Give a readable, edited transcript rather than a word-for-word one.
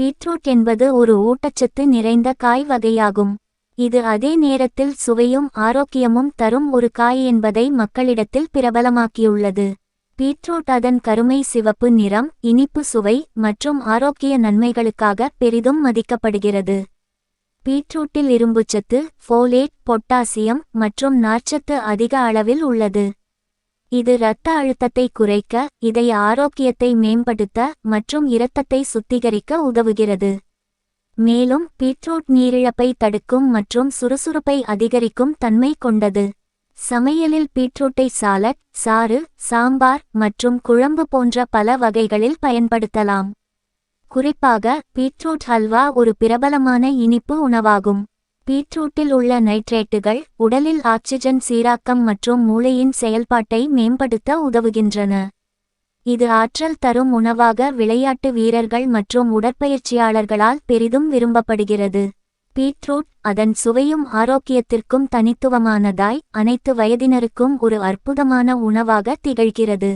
Beetroot என்பது ஒரு ஊட்டச்சத்து நிறைந்த காய் வகையாகும். இது அதே நேரத்தில் சுவையும் ஆரோக்கியமும் தரும் ஒரு காய் என்பதை மக்களிடத்தில் பிரபலமாக்கியுள்ளது. பீட்ரூட் அதன் கருமை சிவப்பு நிறம், இனிப்பு சுவை மற்றும் ஆரோக்கிய நன்மைகளுக்காக பெரிதும் மதிக்கப்படுகிறது. பீட்ரூட்டில் இரும்புச்சத்து, ஃபோலேட், பொட்டாசியம் மற்றும் நார்ச்சத்து அதிக அளவில் உள்ளது. இது இரத்த அழுத்தத்தை குறைக்க, இதய ஆரோக்கியத்தை மேம்படுத்த மற்றும் இரத்தத்தை சுத்திகரிக்க உதவுகிறது. மேலும் பீட்ரூட் நீரிழப்பை தடுக்கும் மற்றும் சுறுசுறுப்பை அதிகரிக்கும் தன்மை கொண்டது. சமையலில் பீட்ரூட்டை சாலட், சாறு, சாம்பார் மற்றும் குழம்பு போன்ற பல வகைகளில் பயன்படுத்தலாம். குறிப்பாக பீட்ரூட் ஹல்வா ஒரு பிரபலமான இனிப்பு உணவாகும். பீட்ரூட்டில் உள்ள நைட்ரேட்டுகள் உடலில் ஆக்சிஜன் சீராக்கம் மற்றும் மூளையின் செயல்பாட்டை மேம்படுத்த உதவுகின்றன. இது ஆற்றல் தரும் உணவாக விளையாட்டு வீரர்கள் மற்றும் உடற்பயிற்சியாளர்களால் பெரிதும் விரும்பப்படுகிறது. பீட்ரூட் அதன் சுவையும் ஆரோக்கியத்திற்கும் தனித்துவமானதாய், அனைத்து வயதினருக்கும் ஒரு அற்புதமான உணவாக திகழ்கிறது.